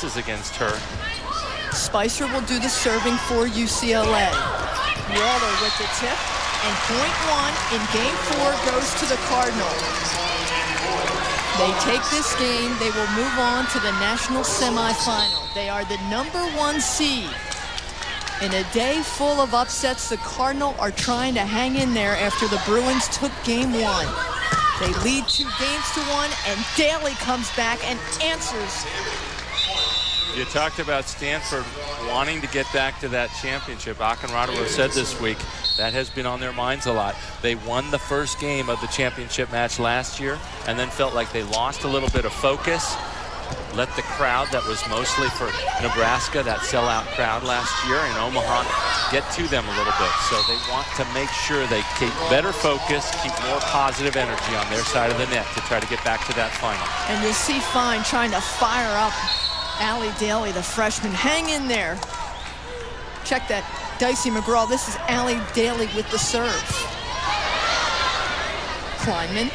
against her. Spicer will do the serving for UCLA. Waller with the tip, and point one in game 4 goes to the Cardinals. They take this game, they will move on to the national semifinal. They are the #1 seed. In a day full of upsets, the Cardinals are trying to hang in there after the Bruins took game 1. They lead 2 games to 1, and Daly comes back and answers. You talked about Stanford wanting to get back to that championship. Akinradova said this week that has been on their minds a lot. They won the first game of the championship match last year and then felt like they lost a little bit of focus. Let the crowd that was mostly for Nebraska, that sellout crowd last year in Omaha, get to them a little bit. So they want to make sure they keep better focus, keep more positive energy on their side of the net to try to get back to that final. And you see Fine trying to fire up Allie Daly, the freshman. Hang in there. Check that. Dicey McGraw. This is Allie Daly with the serve. Kleinman.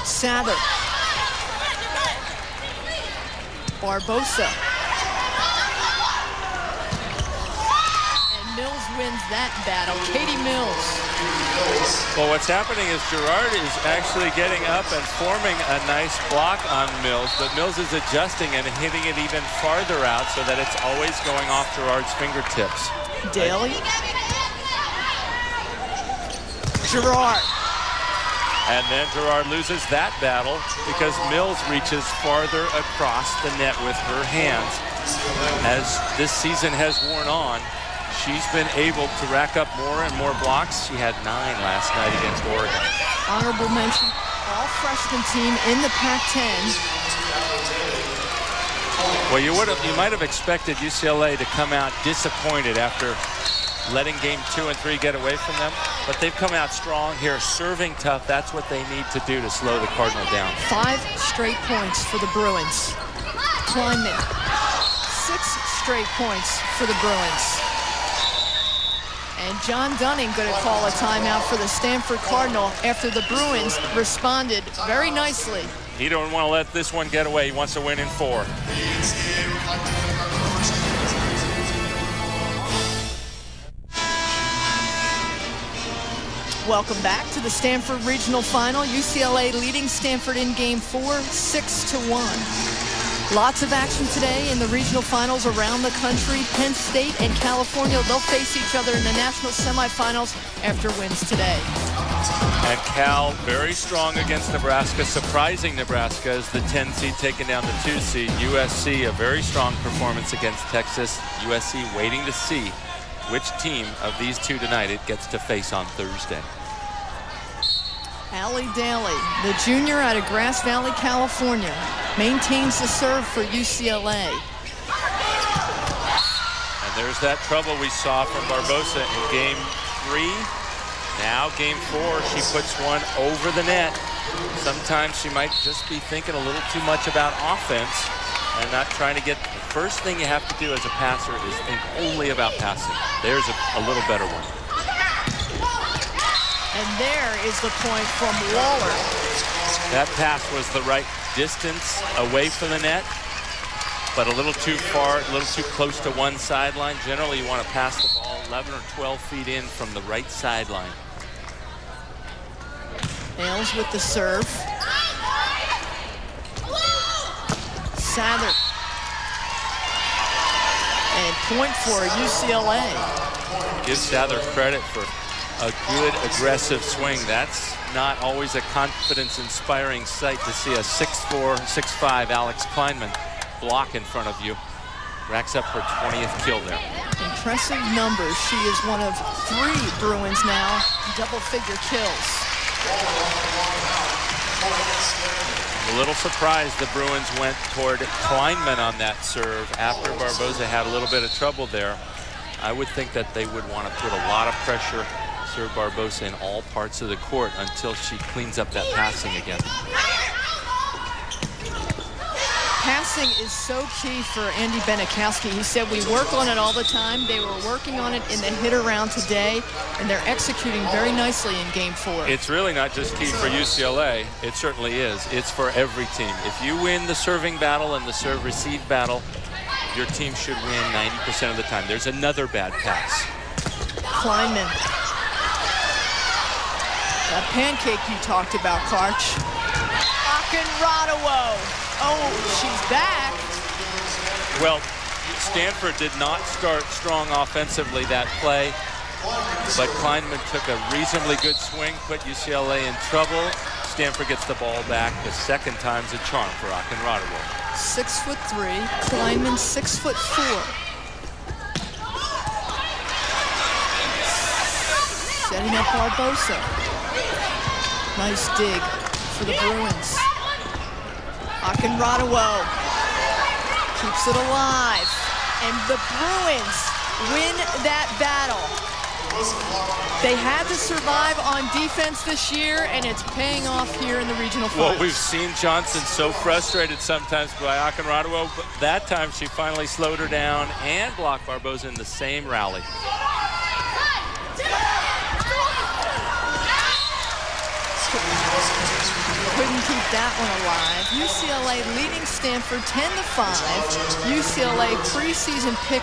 Sather. Barbosa. And Mills wins that battle. Katie Mills. Well, what's happening is Gerard is actually getting up and forming a nice block on Mills, but Mills is adjusting and hitting it even farther out so that it's always going off Gerard's fingertips. Daly. Gerard. And then Gerard loses that battle because Mills reaches farther across the net with her hands. As this season has worn on, she's been able to rack up more and more blocks. She had 9 last night against Oregon. Honorable mention, all freshman team in the Pac-10. Well, you might have expected UCLA to come out disappointed after letting game 2 and 3 get away from them, but they've come out strong here, serving tough. That's what they need to do to slow the Cardinal down. 5 straight points for the Bruins. Kleinman. 6 straight points for the Bruins. And John Dunning going to call a timeout for the Stanford Cardinal after the Bruins responded very nicely. He don't want to let this one get away. He wants to win in 4. Welcome back to the Stanford Regional Final. UCLA leading Stanford in game 4, 6-1. Lots of action today in the regional finals around the country. Penn State and California, they'll face each other in the national semifinals after wins today. And Cal very strong against Nebraska, surprising Nebraska as the 10 seed taking down the 2 seed. USC, a very strong performance against Texas. USC waiting to see which team of these 2 tonight it gets to face on Thursday. Allie Daly, the junior out of Grass Valley, California, maintains the serve for UCLA. And there's that trouble we saw from Barbosa in game 3. Now game 4, she puts one over the net. Sometimes she might just be thinking a little too much about offense and not trying to get. The first thing you have to do as a passer is think only about passing. There's a little better one. And there is the point from Waller. That pass was the right distance away from the net, but a little too far, a little too close to one sideline. Generally, you want to pass the ball 11 or 12 feet in from the right sideline. Nails with the serve. Sather. And point for UCLA. Give Sather credit for a good aggressive swing. That's not always a confidence-inspiring sight to see a 6'4", 6'5" Alex Kleinman block in front of you. Racks up her 20th kill there. Impressive numbers. She is one of 3 Bruins now, double-figure kills. A little surprised the Bruins went toward Kleinman on that serve after Barbosa had a little bit of trouble there. I would think that they would want to put a lot of pressure, serve Barbosa in all parts of the court until she cleans up that passing again. Passing is so key for Andy Benikowski. He said, we work on it all the time. They were working on it in the hit around today, and they're executing very nicely in game 4. It's really not just key for UCLA. It certainly is. It's for every team. If you win the serving battle and the serve-receive battle, your team should win 90% of the time. There's another bad pass. Kleinman. That pancake you talked about, Karch. Akinradawo. Oh, she's back. Well, Stanford did not start strong offensively that play, but Kleinman took a reasonably good swing, put UCLA in trouble. Stanford gets the ball back. The second time's a charm for Akinradawo. 6'3", Kleinman 6'4". Setting up Barbosa. Nice dig for the Bruins. Akinradawo keeps it alive, and the Bruins win that battle. They had to survive on defense this year, and it's paying off here in the regional finals. Well, we've seen Johnson so frustrated sometimes by Akinradawo, but that time she finally slowed her down and blocked Barbosa in the same rally. Couldn't keep that one alive. UCLA leading Stanford 10-5. UCLA preseason pick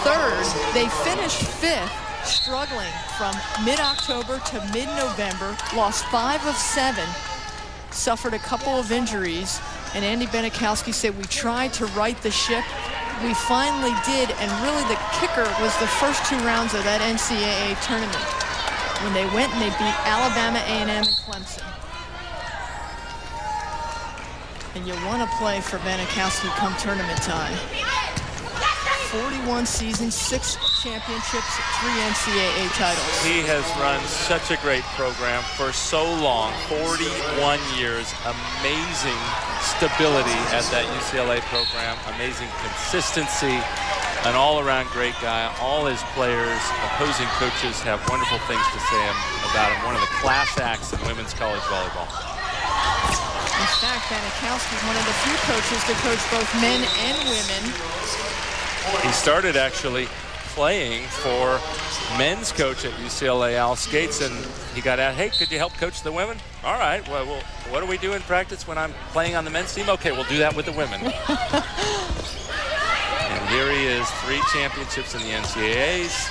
3rd. They finished 5th, struggling from mid-October to mid-November. Lost 5 of 7. Suffered a couple of injuries. And Andy Benikowski said, we tried to right the ship. We finally did. And really the kicker was the first 2 rounds of that NCAA tournament, when they went and they beat Alabama, A&M, and Clemson. And you want to play for Benikowski come tournament time. 41 seasons, 6 championships, 3 NCAA titles. He has run such a great program for so long, 41 years. Amazing stability at that UCLA program, amazing consistency, an all-around great guy. All his players, opposing coaches have wonderful things to say about him. One of the class acts in women's college volleyball. In fact, Benikowski is one of the few coaches to coach both men and women. He started actually playing for men's coach at UCLA, Al Skates, and he got out, hey, could you help coach the women? All right, well, what do we do in practice when I'm playing on the men's team? Okay, we'll do that with the women. And here he is, 3 championships in the NCAAs.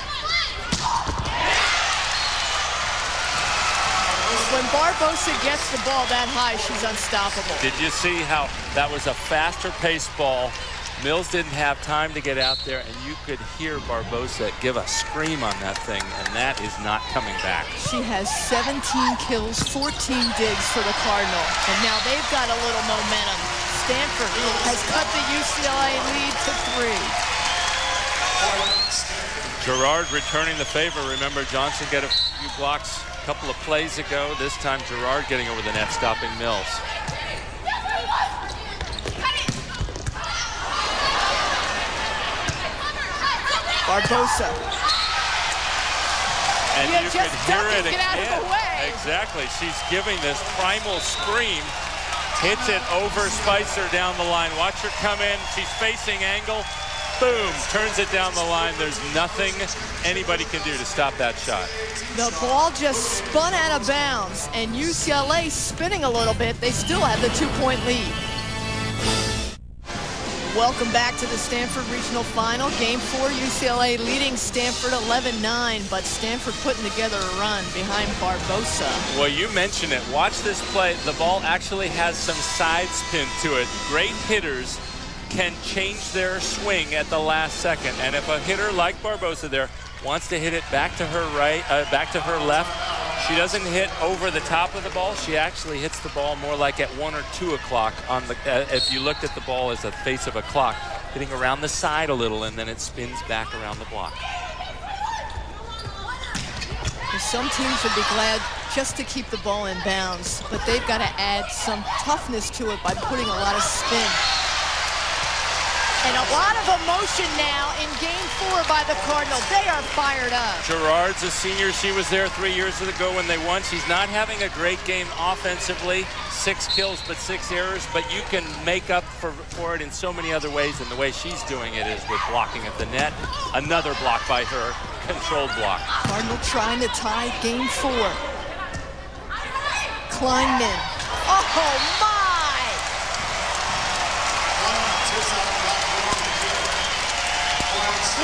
When Barbosa gets the ball that high, she's unstoppable. Did you see how that was a faster paced ball? Mills didn't have time to get out there, and you could hear Barbosa give a scream on that thing, and that is not coming back. She has 17 kills, 14 digs for the Cardinal, and now they've got a little momentum. Stanford has cut the UCLA lead to 3. Gerard returning the favor. Remember, Johnson got a few blocks a couple of plays ago. This time, Gerard getting over the net, stopping Mills. Barbosa. And you could hear it again. Get out of the way. Exactly. She's giving this primal scream. Hits it over Spicer down the line. Watch her come in. She's facing angle. Boom. Turns it down the line. There's nothing anybody can do to stop that shot. The ball just spun out of bounds, and UCLA spinning a little bit. They still have the 2-point lead. Welcome back to the Stanford Regional Final. Game 4, UCLA leading Stanford 11-9, but Stanford putting together a run behind Barbosa. Well, you mentioned it. Watch this play. The ball actually has some side spin to it. Great hitters can change their swing at the last second. And if a hitter like Barbosa there wants to hit it back to her right, back to her left, she doesn't hit over the top of the ball. She actually hits the ball more like at 1 or 2 o'clock on the, if you looked at the ball as a face of a clock, hitting around the side a little, and then it spins back around the block. Some teams would be glad just to keep the ball in bounds, but they've got to add some toughness to it by putting a lot of spin. And a lot of emotion now in game 4 by the Cardinals. They are fired up. Gerard's a senior. She was there 3 years ago when they won. She's not having a great game offensively. 6 kills, but 6 errors. But you can make up for it in so many other ways. And the way she's doing it is with blocking at the net. Another block by her. Controlled block. Cardinal trying to tie game 4. Kleinman. Oh, my!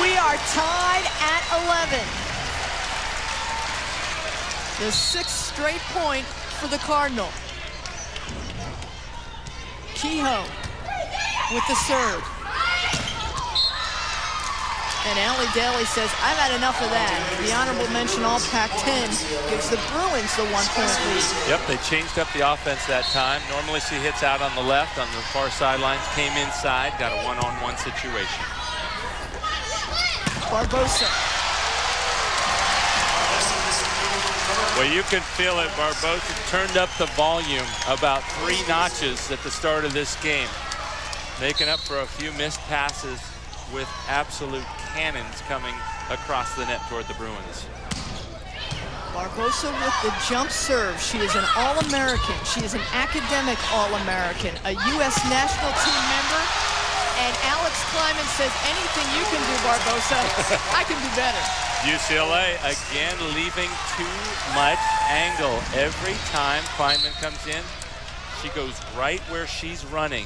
We are tied at 11. The 6th straight point for the Cardinal. Kehoe with the serve. And Allie Daly says, I've had enough of that. The honorable mention all Pac-10 gives the Bruins the 1-point lead. Yep, they changed up the offense that time. Normally she hits out on the left, on the far sidelines, came inside, got a one-on-one situation. Barbosa. Well, you can feel it. Barbosa turned up the volume about 3 notches at the start of this game, making up for a few missed passes with absolute cannons coming across the net toward the Bruins. Barbosa with the jump serve. She is an All-American. She is an academic All-American, a U.S. national team member. And Alex Kleinman says, anything you can do, Barbosa, I can do better. UCLA again leaving too much angle. Every time Kleinman comes in, she goes right where she's running.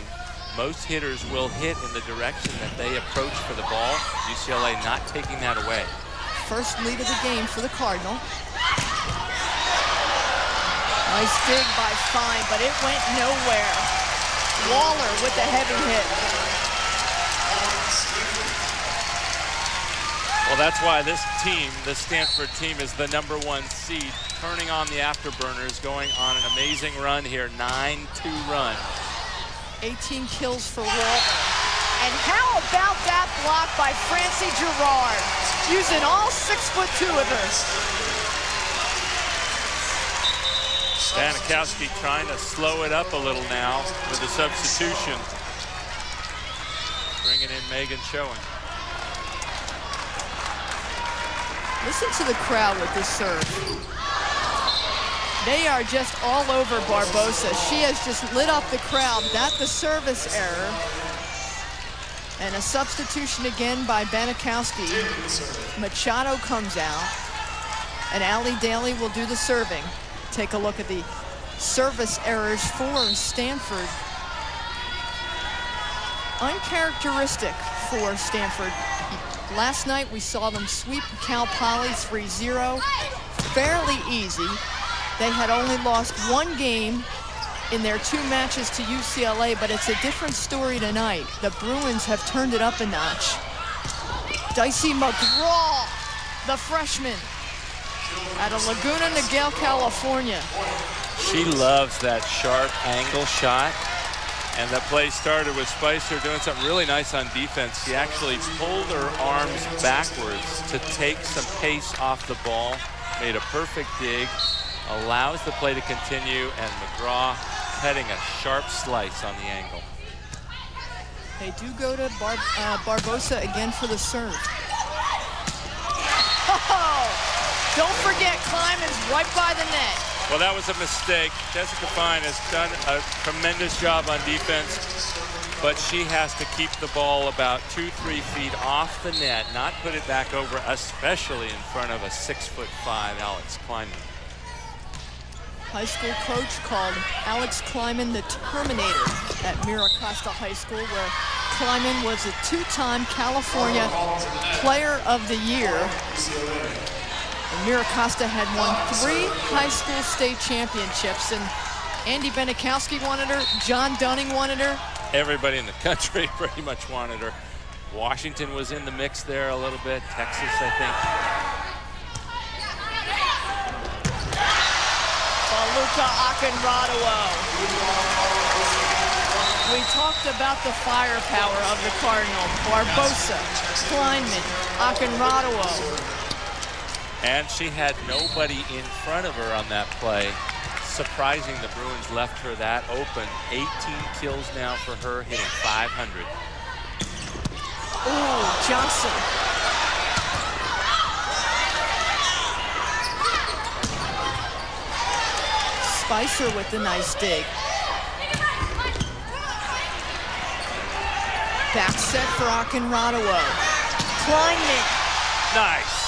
Most hitters will hit in the direction that they approach for the ball. UCLA not taking that away. First lead of the game for the Cardinal. Nice dig by Fine, but it went nowhere. Waller with the heavy hit. Well, that's why this team, the Stanford team, is the #1 seed, turning on the afterburners, going on an amazing run here, 9-2 run. 18 kills for Waller. And how about that block by Francie Gerard, using all 6'2" of her. Banikowski trying to slow it up a little now with the substitution. Bringing in Megan Schoen. Listen to the crowd with this serve. They are just all over Barbosa. She has just lit up the crowd. That's the service error. And a substitution again by Banikowski. Machado comes out. And Allie Daly will do the serving. Take a look at the service errors for Stanford. Uncharacteristic for Stanford. Last night we saw them sweep Cal Poly 3-0. Fairly easy. They had only lost 1 game in their 2 matches to UCLA, but it's a different story tonight. The Bruins have turned it up a notch. Dicey McGraw, the freshman, out of Laguna Niguel, California. She loves that sharp angle shot. And that play started with Spicer doing something really nice on defense. She actually pulled her arms backwards to take some pace off the ball, made a perfect dig, allows the play to continue, and McGraw cutting a sharp slice on the angle. They do go to Barbosa again for the serve. Oh, don't forget Kleinman's right by the net. Well, that was a mistake. Jessica Fine has done a tremendous job on defense, but she has to keep the ball about 2-3 feet off the net, not put it back over, especially in front of a 6'5" Alex Kleinman. High school coach called Alex Kleinman the Terminator at Mira Costa High School, where Kleinman was a 2-time California Player of the Year. And Mira Costa had won 3 high school state championships, and Andy Banikowski wanted her, John Dunning wanted her. Everybody in the country pretty much wanted her. Washington was in the mix there a little bit, Texas, I think. Luca Akinradowo. We talked about the firepower of the Cardinal. Barbosa, Kleinman, Akinradowo. And she had nobody in front of her on that play. Surprising the Bruins left her that open. 18 kills now for her, hitting .500. Ooh, Johnson. Spicer with the nice dig. Back set for Akinradawo. Kleinman. Nice.